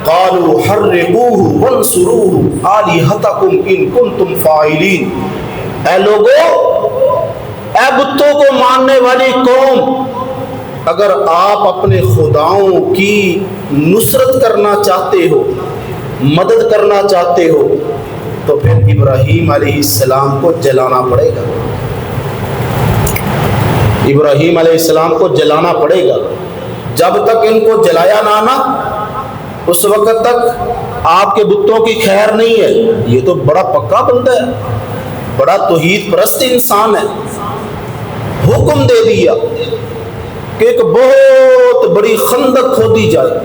قالوا حرقوه وانصروه آلہتکم ان کنتم فاعلین۔ اے لوگو، اے بتوں کو ماننے والی قوم، اگر آپ اپنے خداؤں کی نصرت کرنا چاہتے ہو، مدد کرنا چاہتے ہو، تو پھر ابراہیم علیہ السلام کو جلانا پڑے گا۔ ابراہیم علیہ السلام کو جلانا پڑے گا۔ جب تک ان کو جلایا نہ آنا، اس وقت تک آپ کے بتوں کی خیر نہیں ہے۔ یہ تو بڑا پکا بندہ ہے، بڑا توحید پرست انسان ہے۔ حکم دے دیا کہ ایک بہت بڑی خندق کھودی جائے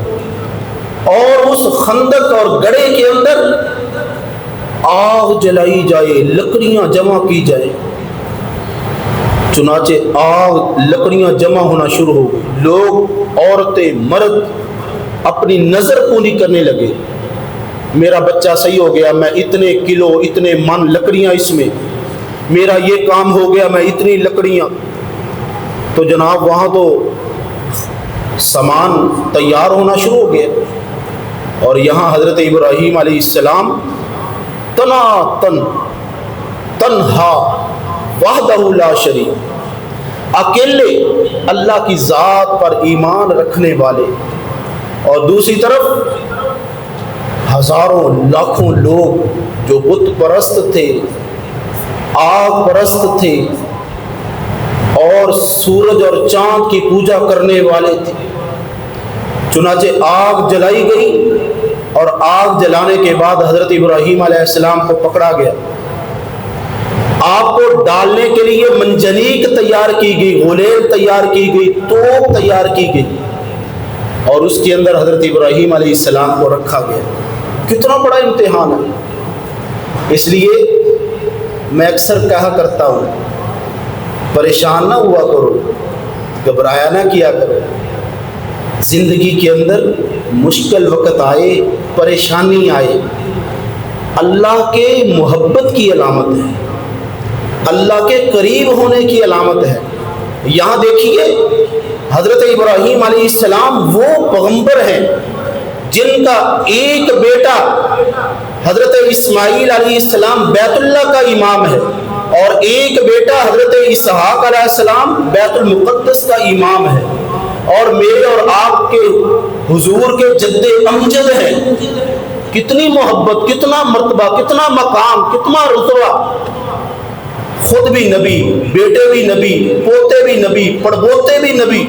اور اس خندق اور گڑھے کے اندر آگ جلائی جائے، لکڑیاں جمع کی جائیں۔ چنانچہ آگ، لکڑیاں جمع ہونا شروع ہو گئی۔ لوگ، عورتیں، مرد اپنی نظر پوری کرنے لگے۔ میرا بچہ صحیح ہو گیا، میں اتنے کلو، اتنے من لکڑیاں اس میں، میرا یہ کام ہو گیا، میں اتنی لکڑیاں۔ تو جناب وہاں تو سامان تیار ہونا شروع ہو گیا، اور یہاں حضرت ابراہیم علیہ السلام تنہا وحدہ لا شریک، اکیلے اللہ کی ذات پر ایمان رکھنے والے، اور دوسری طرف ہزاروں لاکھوں لوگ جو بت پرست تھے، آگ پرست تھے، اور سورج اور چاند کی پوجا کرنے والے تھے۔ چنانچہ آگ جلائی گئی، اور آگ جلانے کے بعد حضرت ابراہیم علیہ السلام کو پکڑا گیا۔ آپ کو ڈالنے کے لیے منجنیق تیار کی گئی، غلیل تیار کی گئی، توپ تیار کی گئی، اور اس کے اندر حضرت ابراہیم علیہ السلام کو رکھا گیا۔ کتنا بڑا امتحان ہے۔ اس لیے میں اکثر کہا کرتا ہوں، پریشان نہ ہوا کرو، گھبرایا نہ کیا کرو۔ زندگی کے اندر مشکل وقت آئے، پریشانی آئے، اللہ کے محبت کی علامت ہے، اللہ کے قریب ہونے کی علامت ہے۔ یہاں دیکھیے، حضرت ابراہیم علیہ السلام وہ پیغمبر ہیں جن کا ایک بیٹا حضرت اسماعیل علیہ السلام بیت اللہ کا امام ہے، اور ایک بیٹا حضرت اسحاق علیہ السلام بیت المقدس کا امام ہے، اور میرے اور آپ کے حضور کے جد امجد ہیں۔ کتنی محبت، کتنا مرتبہ، کتنا مقام، کتنا رتبہ۔ خود بھی نبی، بیٹے بھی نبی، پوتے بھی نبی، پڑپوتے بھی نبی،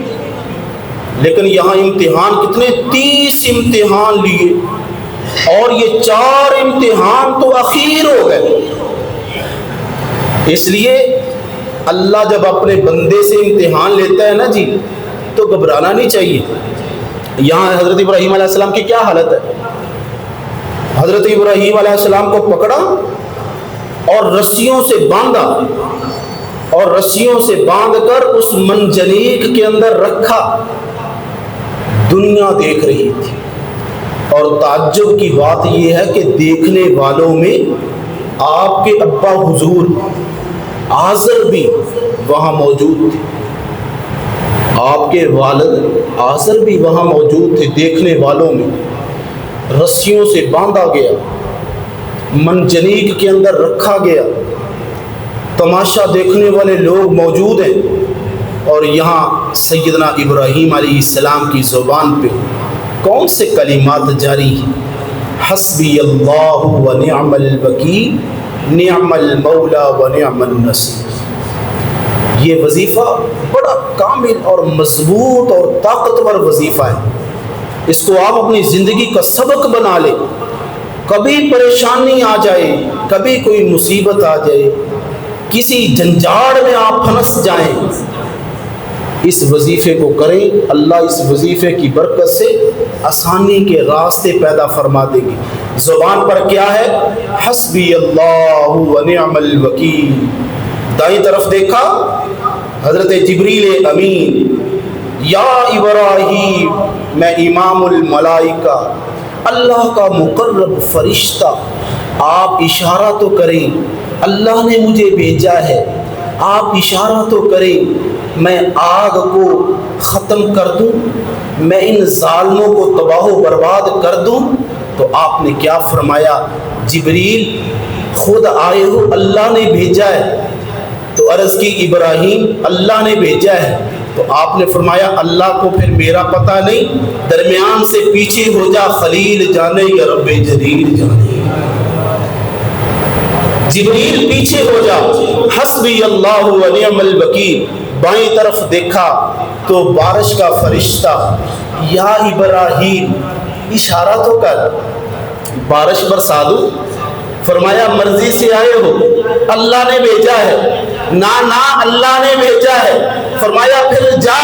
لیکن یہاں امتحان کتنے، 30 امتحان لیے، اور یہ 4 امتحان تو اخیر ہو گئے۔ اس لیے اللہ جب اپنے بندے سے امتحان لیتا ہے نا جی، تو گھبرانا نہیں چاہیے۔ یہاں حضرت ابراہیم علیہ السلام کی کیا حالت ہے؟ حضرت ابراہیم علیہ السلام کو پکڑا اور رسیوں سے باندھا، اور رسیوں سے باندھ کر اس منجنیق کے اندر رکھا۔ دنیا دیکھ رہی تھی، اور تعجب کی بات یہ ہے کہ دیکھنے والوں میں آپ کے ابا حضور آزر بھی وہاں موجود تھے، آپ کے والد آزر بھی وہاں موجود تھے۔ دیکھنے والوں میں رسیوں سے باندھا گیا، منجنیق کے اندر رکھا گیا، تماشا دیکھنے والے لوگ موجود ہیں، اور یہاں سیدنا ابراہیم علیہ السلام کی زبان پہ کون سے کلمات جاری ہیں؟ حسبی اللہ و نعم الوکیل، نعم المولا و نعم النصیر۔ یہ وظیفہ بڑا کامل اور مضبوط اور طاقتور وظیفہ ہے۔ اس کو آپ اپنی زندگی کا سبق بنا لیں۔ کبھی پریشانی آ جائے، کبھی کوئی مصیبت آ جائے، کسی جنجاڑ میں آپ پھنس جائیں، اس وظیفے کو کریں، اللہ اس وظیفے کی برکت سے آسانی کے راستے پیدا فرما دے گی۔ زبان پر کیا ہے؟ حسبی اللہ و نعم الوکیل۔ دائیں طرف دیکھا، حضرت جبریل امین، یا ابراہیم، میں امام الملائکہ، اللہ کا مقرب فرشتہ، آپ اشارہ تو کریں، اللہ نے مجھے بھیجا ہے، آپ اشارہ تو کریں، میں آگ کو ختم کر دوں۔ میں ان ظالموں کو تباہ و برباد کر دوں؟ تو آپ نے کیا فرمایا؟ جبریل خود آئے ہو، اللہ نے بھیجا ہے۔ تو عرض کی ابراہیم اللہ نے بھیجا ہے۔ تو آپ نے فرمایا اللہ کو پھر میرا پتہ نہیں، درمیان سے پیچھے ہو جا، خلیل جانے یا رب جلیل جانے۔ جبریل پیچھے ہو جا، حسبی اللہ و نعم الوکیل۔ بائیں طرف دیکھا تو بارش کا فرشتہ، یا ابراہیم، اشارہ تو کر، بارش برسا دو۔ فرمایا مرضی سے آئے ہو، اللہ نے بھیجا ہے۔ نا اللہ نے بھیجا ہے۔ فرمایا پھر جا،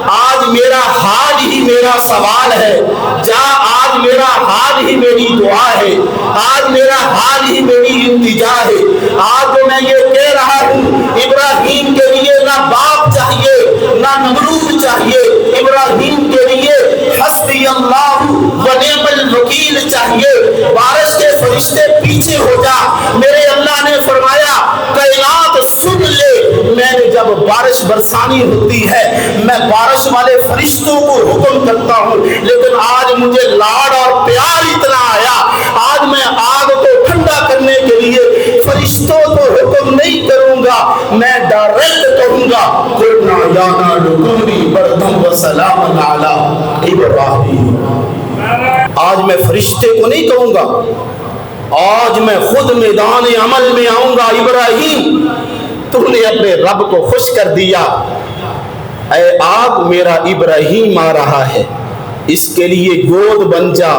آج میرا حال ہی میرا سوال ہے، جا آج میرا حال ہی میری دعا ہے، آج میرا حال ہی میری التجا ہے۔ آج جو میں یہ کہہ رہا ہوں، ابراہیم کے لیے نہ باپ چاہیے نہ نمرود چاہیے، ابراہیم کے لیے حسبی اللہ و نعم الوکیل چاہیے۔ بارش کے فرشتے پیچھے ہو جا۔ میرے اللہ نے فرمایا کائنات سن لے، میں نے جب بارش برسانی ہوتی ہے میں بارش والے فرشتوں کو حکم کرتا ہوں، لیکن آج مجھے لاڈ اور پیار اتنا آیا، آج میں آگ کو ٹھنڈا کرنے کے لیے فرشتوں کو حکم نہیں کروں گا، میں ڈائریکٹ کہوں گا قلنا یا نار کونی بردم و سلام علی ابراہیم۔ آج میں فرشتے کو نہیں کہوں گا، آج میں خود میدان عمل میں آؤں گا۔ ابراہیم تو نے اپنے رب کو خوش کر دیا، اے آگ میرا ابراہیم آ رہا ہے، اس کے لیے گود بن جا،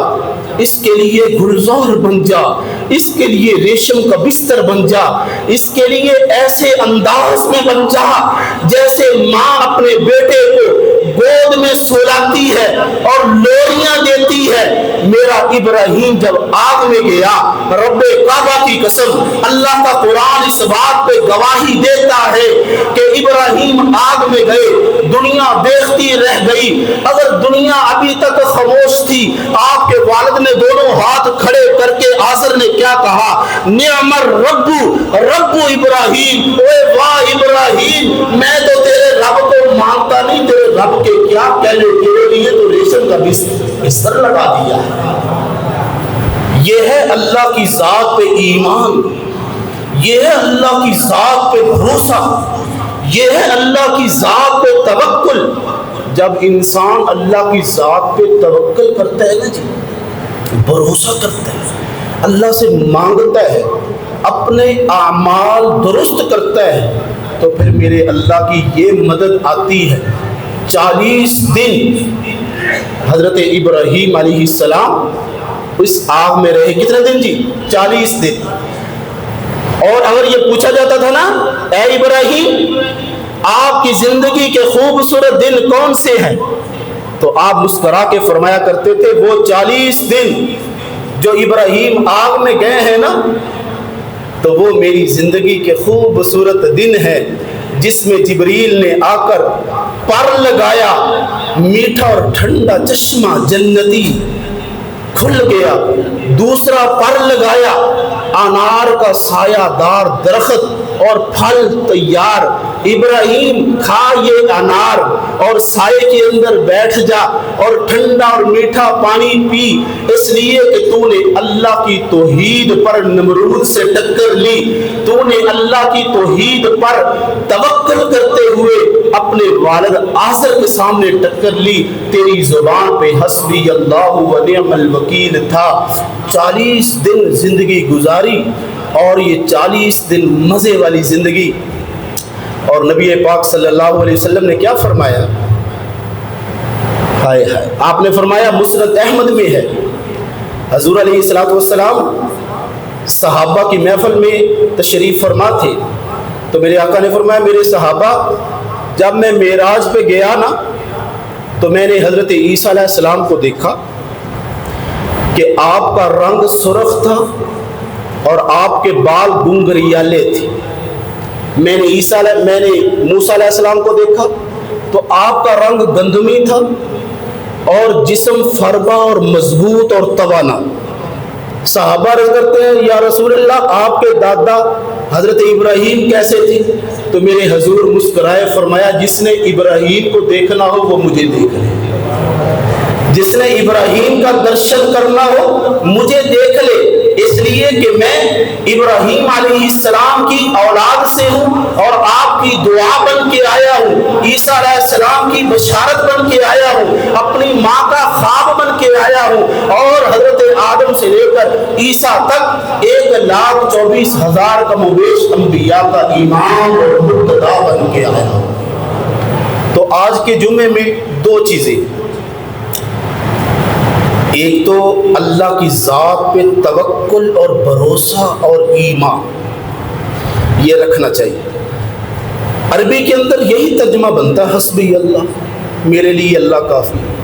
اس کے لیے گلزار بن جا، اس کے لیے ریشم کا بستر بن جا، اس کے لیے ایسے انداز میں بن جا جیسے ماں اپنے بیٹے کو گود میں سلاتی ہے اور لوریاں دیتی ہے۔ میرا ابراہیم جب آگ میں گیا، رب کعبہ کی قسم، اللہ کا قرآن اس بات پہ گواہی دیتا ہے کہ ابراہیم آگ میں گئے، دنیا دیکھتی رہ گئی۔ اگر دنیا ابھی تک خاموش تھی، آپ کے والد نے دونوں ہاتھ کھڑے کر کے آزر نے کیا کہا؟ نعم الرب رب ابراہیم، اے واہ ابراہیم، میں تو تیرے رب کو مانتا نہیں، تیرے رب کے کیا کہنے، تیرے لیے تو ریشم کا بستر لگا دیا ہے۔ یہ ہے اللہ کی ذات پہ ایمان، یہ ہے اللہ کی ذات پہ بھروسہ، یہ ہے اللہ کی ذات پہ توکل۔ جب انسان اللہ کی ذات پہ توکل کرتا ہے نا جی، بھروسہ کرتا ہے، اللہ سے مانگتا ہے، اپنے اعمال درست کرتا ہے، تو پھر میرے اللہ کی یہ مدد آتی ہے۔ 40 دن حضرت ابراہیم علیہ السلام اس آگ میں رہے، کتنے دن جی؟ 40 دن۔ اور اگر یہ پوچھا جاتا تھا نا، اے ابراہیم آپ کی زندگی کے خوبصورت دن کون سے ہیں، تو آپ مسکرا کے فرمایا کرتے تھے وہ 40 دن جو ابراہیم آگ میں گئے ہیں نا، تو وہ میری زندگی کے خوبصورت دن ہے جس میں جبریل نے آ کر پر لگایا، میٹھا اور ٹھنڈا چشمہ جنتی کھل گیا، دوسرا پر لگایا، انار کا سایہ دار درخت اور پھل تیار، ابراہیم کھا یہ انار اور سائے کے اندر بیٹھ جا اور ٹھنڈا اور میٹھا پانی پی، اس لیے کہ تو نے اللہ کی توحید پر نمرود سے ٹکر لی، تو نے اللہ کی توحید پر توکل کرتے ہوئے اپنے والد آزر کے سامنے ٹکر لی، تیری زبان پہ حسبی اللہ و نعم الوکیل تھا۔ 40 دن زندگی گزاری، اور یہ 40 دن مزے والی زندگی۔ اور نبی پاک صلی اللہ علیہ وسلم نے کیا فرمایا؟ ہائے ہائے، آپ نے فرمایا مسند احمد میں ہے، حضور علیہ السلام صحابہ کی محفل میں تشریف فرما تھے، تو میرے آقا نے فرمایا میرے صحابہ جب میں معراج پہ گیا نا تو میں نے حضرت عیسیٰ علیہ السلام کو دیکھا کہ آپ کا رنگ سرخ تھا اور آپ کے بال گنگریالے تھے۔ میں نے موسیٰ علیہ السلام کو دیکھا تو آپ کا رنگ گندمی تھا اور جسم فربا اور مضبوط اور توانا۔ صحابہ عرض کرتے ہیں یا رسول اللہ آپ کے دادا حضرت ابراہیم کیسے تھے؟ تو میرے حضور مسکرائے فرمایا جس نے ابراہیم کو دیکھنا ہو وہ مجھے دیکھ لے۔ جس نے ابراہیم کا درشن کرنا ہو مجھے دیکھ لے، اس لیے کہ میں ابراہیم علیہ السلام کی اولاد سے ہوں اور آپ کی دعا بن کے آیا ہوں، عیسیٰ علیہ السلام کی بشارت بن کے آیا ہوں، اپنی ماں کا خواب بن کے آیا ہوں، اور حضرت آدم سے لے کر عیسیٰ تک 1,24,000 کم و بیش انبیاء کا امام اور مقتدا بن کے آیا ہوں۔ تو آج کے جمعے میں دو چیزیں، ایک تو اللہ کی ذات پہ توکل اور بھروسہ اور ایمان، یہ رکھنا چاہیے۔ عربی کے اندر یہی ترجمہ بنتا ہے، حسبی اللہ، میرے لیے اللہ کافی ہے۔